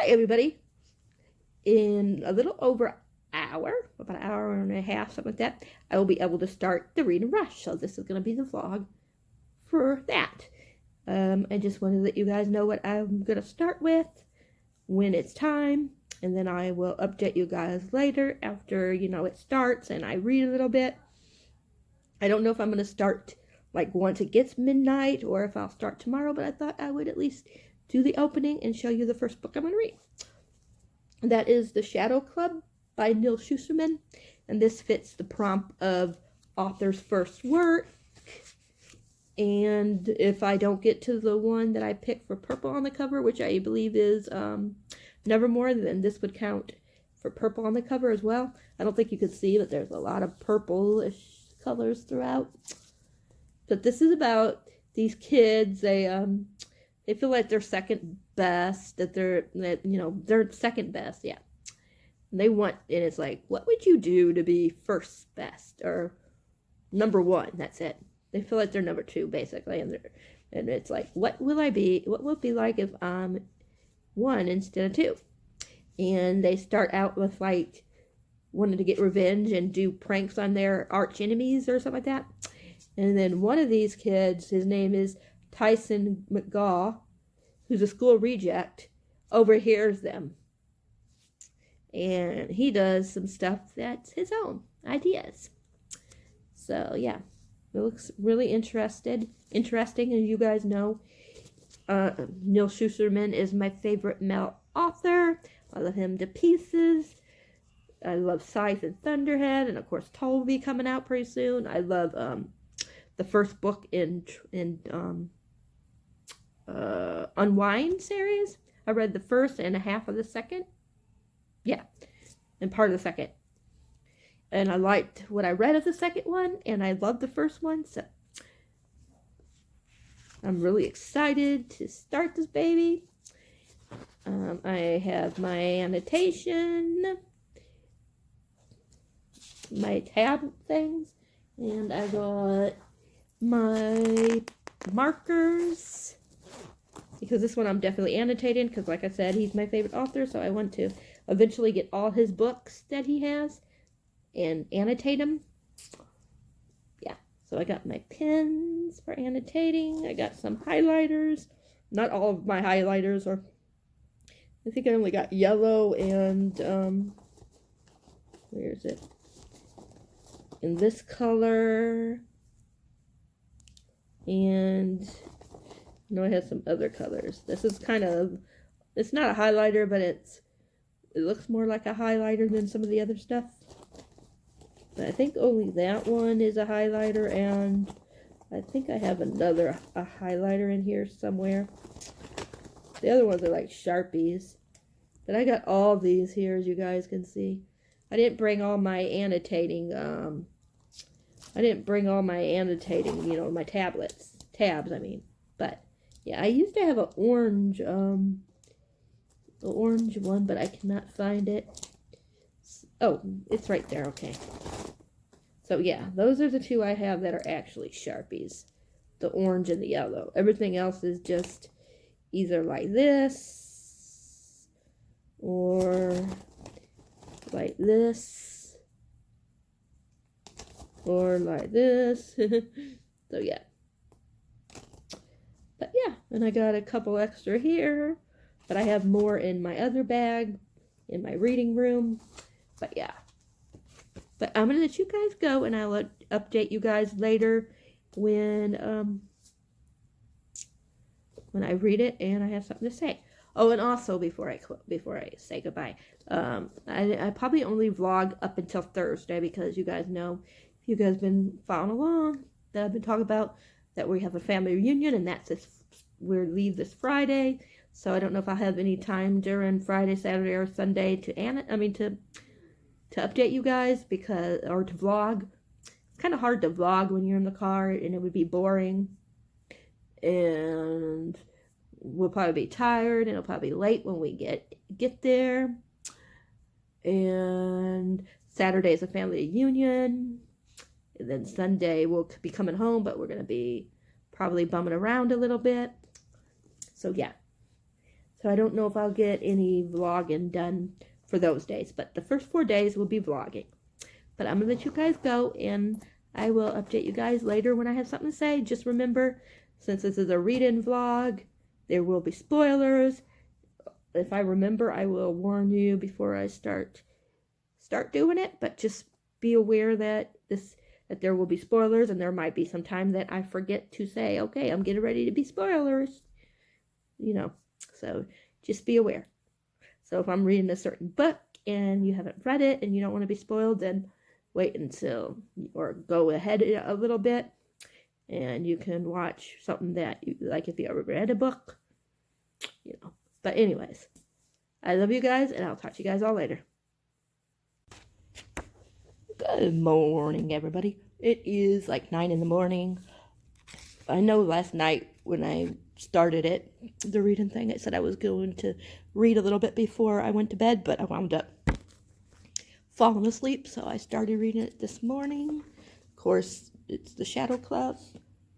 Hi, everybody. In a little over an hour, about an hour and a half, something like that, I will be able to start the Read and Rush. So this is going to be the vlog for that. I just wanted to let you guys know what I'm going to start with when it's time. And then I will update you guys later after, it starts and I read a little bit. I don't know if I'm going to start like once it gets midnight or if I'll start tomorrow, but I thought I would at least do the opening and show you the first book I'm going to read. That is The Shadow Club by Neal Shusterman, and this fits the prompt of author's first work. And if I don't get to the one that I picked for purple on the cover, which I believe is Nevermore, then this would count for purple on the cover as well. I don't think you could see, but there's a lot of purplish colors throughout. But this is about these kids. They feel like they're second best, they're second best, yeah. And it's like, what would you do to be first best or number one? That's it. They feel like they're number two, basically, and it's like, what will it be like if I'm one instead of two? And they start out with like wanting to get revenge and do pranks on their arch enemies or something like that. And then one of these kids, his name is Tyson McGaw, who's a school reject, overhears them. And he does some stuff that's his own ideas. So, yeah, it looks really interesting. As you guys know, Neal Shusterman is my favorite male author. I love him to pieces. I love Scythe and Thunderhead, and of course Toll will be coming out pretty soon. I love the first book in Unwind series. I read the first and a half of the second. Yeah, and part of the second. And I liked what I read of the second one, and I loved the first one, so I'm really excited to start this baby. I have my annotation, my tab things, and I got my markers, because this one I'm definitely annotating, because like I said, he's my favorite author, so I want to eventually get all his books that he has and annotate them. Yeah, so I got my pens for annotating. I got some highlighters. Not all of my highlighters are, I think I only got yellow and where is it? In this color, and I know I have some other colors. This is kind of, it's not a highlighter, but it looks more like a highlighter than some of the other stuff. But I think only that one is a highlighter, and I think I have a highlighter in here somewhere. The other ones are like Sharpies. But I got all these here, as you guys can see. I didn't bring all my annotating, my tabs, I mean. But, yeah, I used to have an orange one, but I cannot find it. Oh, it's right there, okay. So, yeah, those are the two I have that are actually Sharpies. The orange and the yellow. Everything else is just either like this, or like this, or like this. So, yeah. But, yeah, and I got a couple extra here, but I have more in my other bag, in my reading room. But, yeah. But I'm going to let you guys go, and I'll update you guys later when I read it and I have something to say. Oh, and also before I say goodbye, I probably only vlog up until Thursday, because you guys know, if you guys been following along, that I've been talking about that we have a family reunion, and we leave this Friday. So I don't know if I'll have any time during Friday, Saturday, or Sunday to update you guys, or to vlog. It's kind of hard to vlog when you're in the car, and it would be boring. And we'll probably be tired, and it'll probably be late when we get there. And Saturday is a family reunion. And then Sunday we'll be coming home, but we're going to be probably bumming around a little bit. So, yeah. So I don't know if I'll get any vlogging done for those days. But the first 4 days will be vlogging. But I'm going to let you guys go, and I will update you guys later when I have something to say. Just remember, since this is a read-in vlog, there will be spoilers. If I remember, I will warn you before I start doing it. But just be aware that there will be spoilers, and there might be some time that I forget to say, okay, I'm getting ready to be spoilers. You know, so just be aware. So if I'm reading a certain book and you haven't read it and you don't want to be spoiled, then wait until, or go ahead a little bit, and you can watch something that you like if you ever read a book, you know. But anyways, I love you guys, and I'll talk to you guys all later. Good morning, everybody. It is like 9 in the morning. I know last night when I started it, the reading thing, I said I was going to read a little bit before I went to bed, but I wound up falling asleep, so I started reading it this morning. Of course, it's The Shadow Club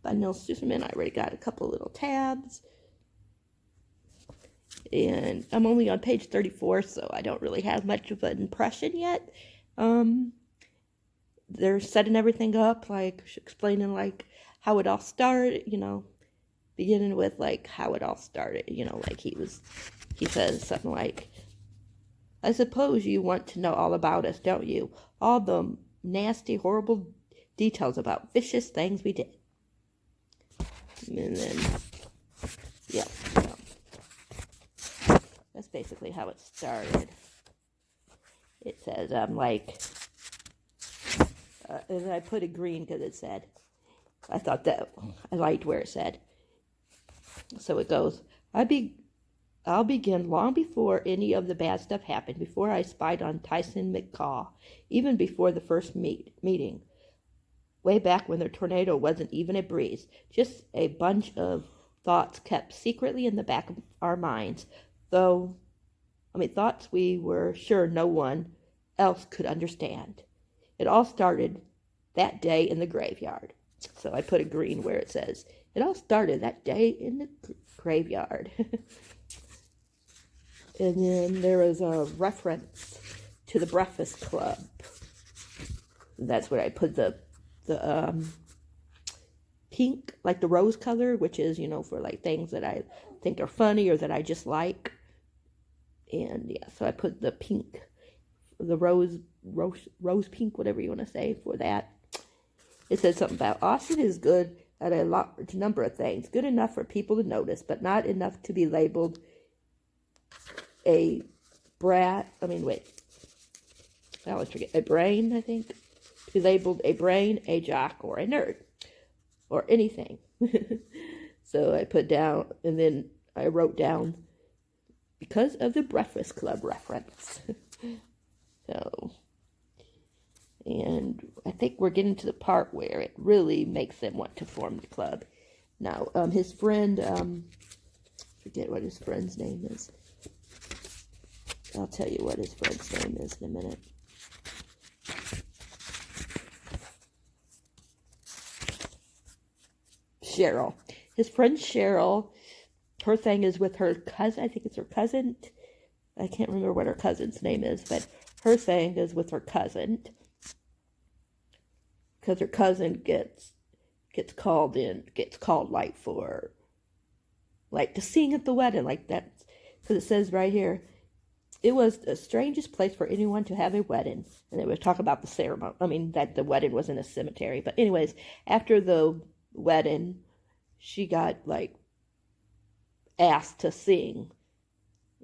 by Neal Shusterman. I already got a couple little tabs, and I'm only on page 34, so I don't really have much of an impression yet. They're setting everything up, like explaining like how it all started, you know, beginning with like how it all started, you know, like he says something like, I suppose you want to know all about us, don't you? All the nasty, horrible details about vicious things we did. And then, yeah, that's basically how it started. It says, and I put it green because it said, I thought that, I liked where it said. So it goes, I'll begin long before any of the bad stuff happened, before I spied on Tyson McCaw, even before the first meeting, way back when the tornado wasn't even a breeze, just a bunch of thoughts kept secretly in the back of our minds, thoughts we were sure no one else could understand. It all started that day in the graveyard. So I put a green where it says, it all started that day in the graveyard. And then there is a reference to the Breakfast Club. That's where I put the pink, like the rose color, which is, you know, for like things that I think are funny or that I just like. And yeah, so I put the pink, the rose pink, whatever you want to say for that. It says something about Austin is good at a large number of things, good enough for people to notice, but not enough to be labeled a brain, I think. To be labeled a brain, a jock, or a nerd, or anything. So I put down, and then I wrote down, because of the Breakfast Club reference. So, and I think we're getting to the part where it really makes them want to form the club. Now, his friend, forget what his friend's name is. I'll tell you what his friend's name is in a minute. Cheryl. His friend Cheryl, her thing is with her cousin. I think it's her cousin. I can't remember what her cousin's name is, but her thing is with her cousin. Because her cousin gets called like for, like to sing at the wedding, like that. Because it says right here, it was the strangest place for anyone to have a wedding. And they would talk about the ceremony. That the wedding was in a cemetery. But anyways, after the wedding, she got like asked to sing.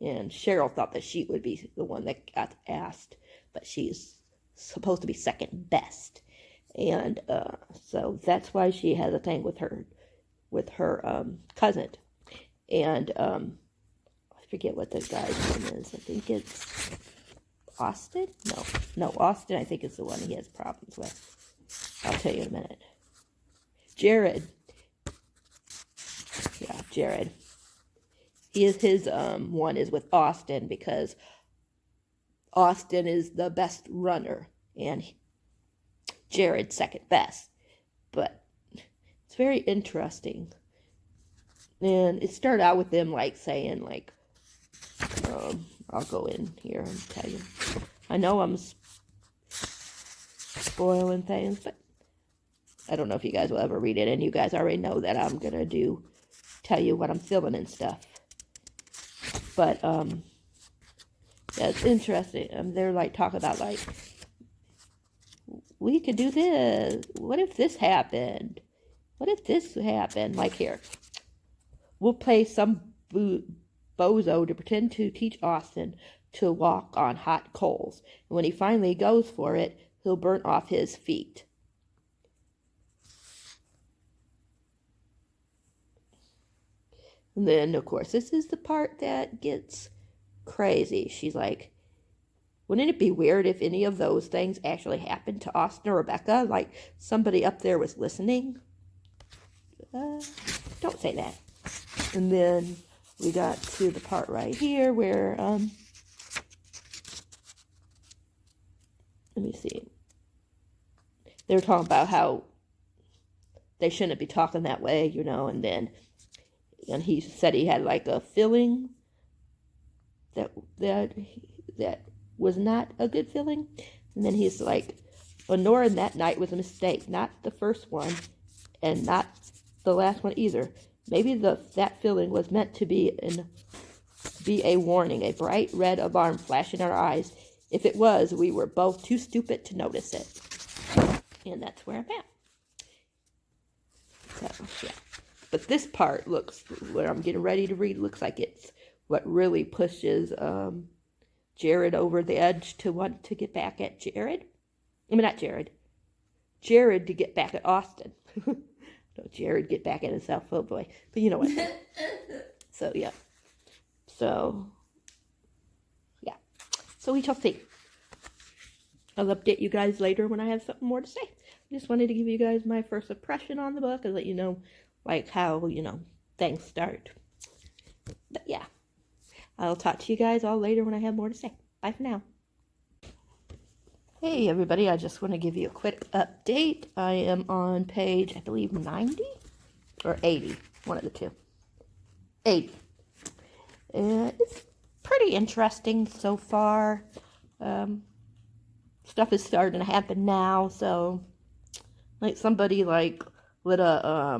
And Cheryl thought that she would be the one that got asked. But she's supposed to be second best. And so that's why she has a thing with her cousin. And I forget what the guy's name is. I think it's Austin? No, Austin I think is the one he has problems with. I'll tell you in a minute. Jared. Yeah, Jared. His one is with Austin because Austin is the best runner and Jared second best. But it's very interesting. And it started out with them like saying like, I'll go in here and tell you. I know I'm spoiling things, but I don't know if you guys will ever read it, and you guys already know that I'm gonna tell you what I'm feeling and stuff. But that's interesting. They're like talking about like, we could do this. What if this happened? What if this happened? Like here, we'll pay some bozo to pretend to teach Austin to walk on hot coals. And when he finally goes for it, he'll burn off his feet. And then, of course, this is the part that gets crazy. She's like, wouldn't it be weird if any of those things actually happened to Austin or Rebecca? Like somebody up there was listening? Don't say that. And then we got to the part right here where, let me see. They were talking about how they shouldn't be talking that way, you know, and he said he had like a feeling that was not a good feeling. And then he's like, Nora that night was a mistake, not the first one and not the last one either. Maybe that feeling was meant to be a warning, a bright red alarm flashing in our eyes. If it was, we were both too stupid to notice it. And that's where I'm at. So, yeah. But this part looks, where I'm getting ready to read, looks like it's what really pushes Jared over the edge to want to get back at Jared. I mean, not Jared. Jared to get back at Austin. No, Jared get back at himself. Oh, boy. But you know what I mean. So, yeah. So, yeah. So we shall see. I'll update you guys later when I have something more to say. I just wanted to give you guys my first impression on the book and let you know, like, how, you know, things start. But, yeah. I'll talk to you guys all later when I have more to say. Bye for now. Hey everybody, I just want to give you a quick update. I am on page, I believe, 90 or 80, one of the two. 80. It's pretty interesting so far. Stuff is starting to happen now, so like somebody like let a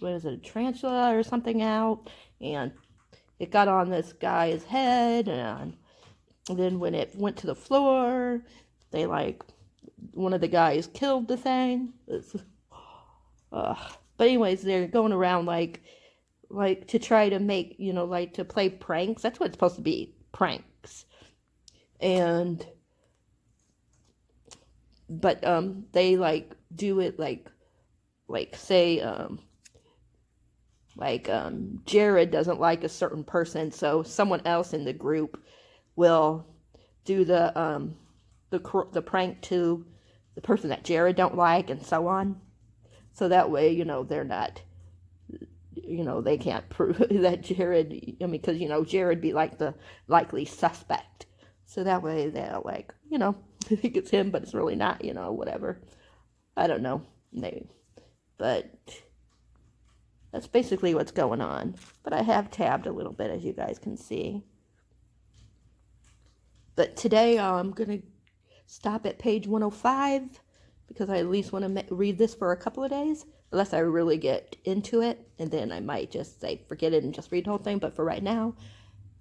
a tarantula or something out, and it got on this guy's head, and then when it went to the floor, they one of the guys killed the thing. But anyways, they're going around like to try to make, you know, like to play pranks. That's what it's supposed to be, pranks. And but they do it say Jared doesn't like a certain person, so someone else in the group will do the prank to the person that Jared don't like, and so on. So that way, you know, they're not, you know, they can't prove that Jared, I mean, because, you know, Jared be like the likely suspect. So that way they're like, you know, think it's him, but it's really not, you know, whatever. I don't know, maybe. But that's basically what's going on. But I have tabbed a little bit, as you guys can see. But today I'm going to stop at page 105 because I at least want to read this for a couple of days, unless I really get into it, and then I might just say forget it and just read the whole thing. But for right now,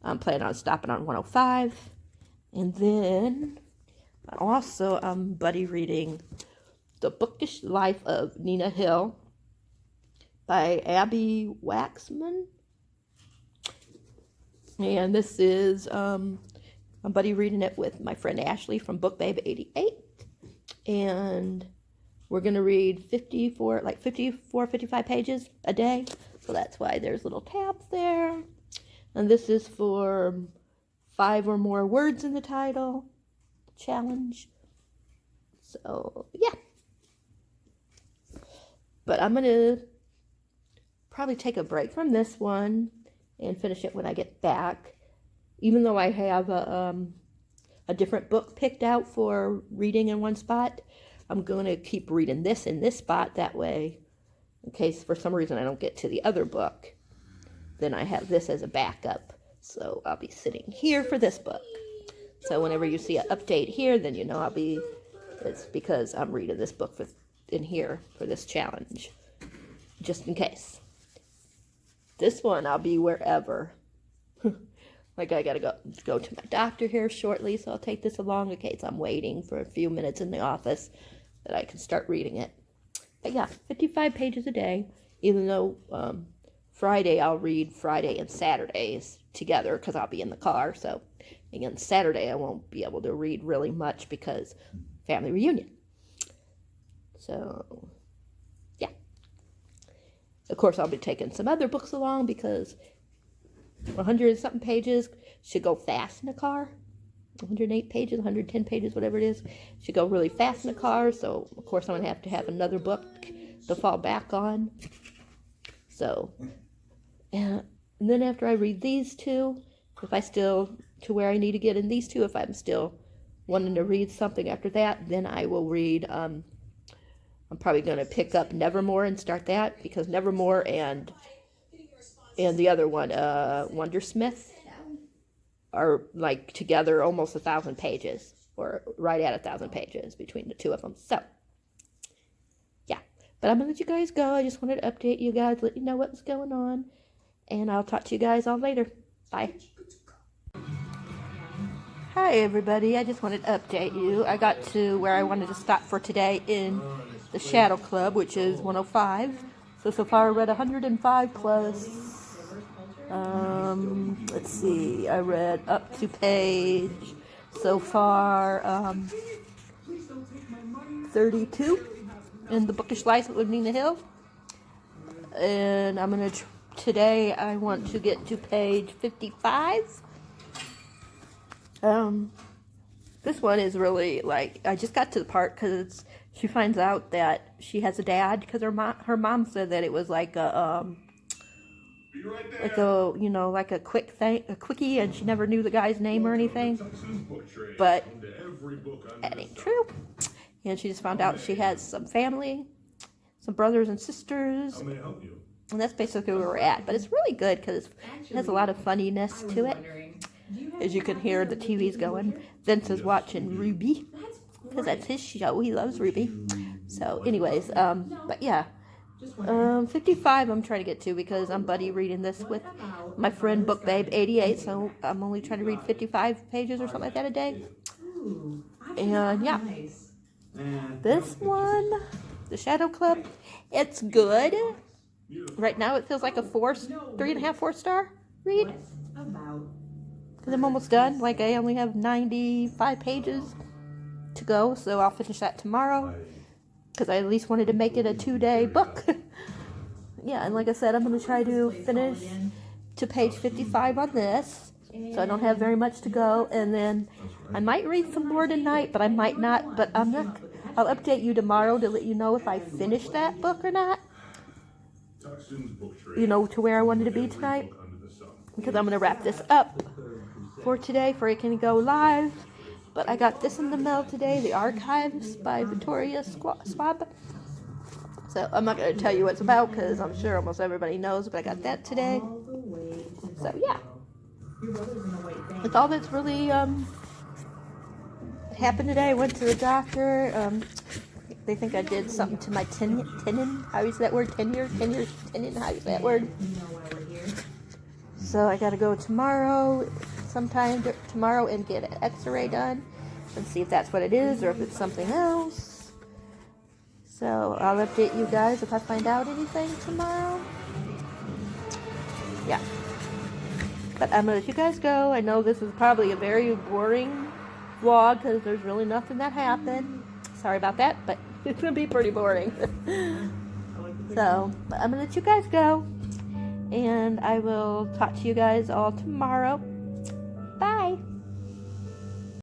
I'm planning on stopping on 105. And then also I'm buddy reading The Bookish Life of Nina Hill by Abby Waxman. And this is I'm buddy reading it with my friend Ashley from BookBabe88, and we're gonna read 54, 55 pages a day. So that's why there's little tabs there. And this is for 5 or more words in the title challenge. So yeah. But I'm gonna probably take a break from this one and finish it when I get back. Even though I have a different book picked out for reading in one spot, I'm going to keep reading this in this spot. That way, in case for some reason I don't get to the other book, then I have this as a backup So I'll be sitting here for this book. So whenever you see an update here, then you know it's because I'm reading this book in here for this challenge, just in case. This one, I'll be wherever. Like I gotta go to my doctor here shortly, so I'll take this along in case I'm waiting for a few minutes in the office that I can start reading it. But yeah, 55 pages a day, even though Friday I'll read Friday and Saturdays together because I'll be in the car. So again, Saturday I won't be able to read really much because family reunion. So yeah. Of course, I'll be taking some other books along because 100 and something pages should go fast in a car. 108 pages, 110 pages, whatever it is, should go really fast in a car. So, of course, I'm going to have another book to fall back on. So, and then after I read these two, if I still, to where I need to get in these two, if I'm still wanting to read something after that, then I will read, I'm probably going to pick up Nevermore and start that, because Nevermore and the other one, Wondersmith, are like together almost 1,000 pages, or right at 1,000 pages between the two of them. So, yeah. But I'm going to let you guys go. I just wanted to update you guys, let you know what's going on. And I'll talk to you guys all later. Bye. Hi, everybody. I just wanted to update you. I got to where I wanted to stop for today in the Shadow Club, which is 105. So far I read 105 plus... let's see, I read up to page, so far, 32 in the bookish life with Nina Hill. And I'm going to, today I want to get to page 55. This one is really, like, I just got to the part because she finds out that she has a dad, because her mom said that it was like a, like a, you know, like a quickie, and she never knew the guy's name or anything, but that ain't true. And she just found out she has some family, some brothers and sisters, and that's basically where we're at. But it's really good because it has a lot of funniness to it. As you can hear, the TV's going. Vince is watching Ruby because that's his show. He loves Ruby. So anyways, but yeah. 55 I'm trying to get to because I'm buddy reading this with my friend BookBabe 88, so I'm only trying to read 55 pages or something like that a day. And yeah, this one, the Shadow Club, it's good. Right now it feels like a 3.5, 4 star read. Because I'm almost done. Like, I only have 95 pages to go, so I'll finish that tomorrow. Because I at least wanted to make it a 2-day book. Yeah, and like I said, I'm going to try to finish to page 55 on this. So I don't have very much to go. And then I might read some more tonight, but I might not. But I'm not. I'll update you tomorrow to let you know if I finish that book or not. You know, to where I wanted to be tonight. Because I'm going to wrap this up for today for it can go live. But I got this in the mail today, The Archives by Victoria Schwab. So I'm not going to tell you what it's about because I'm sure almost everybody knows, but I got that today. So yeah. That's all that's really happened today. I went to the doctor. They think I did something to my tendon. How you say that word? Tendon? How you say that word? So I got to go sometime tomorrow and get an x-ray done and see if that's what it is or if it's something else. So I'll update you guys if I find out anything tomorrow. Yeah. But I'm going to let you guys go. I know this is probably a very boring vlog because there's really nothing that happened. Sorry about that, but it's going to be pretty boring. So, but I'm going to let you guys go. And I will talk to you guys all tomorrow. Bye.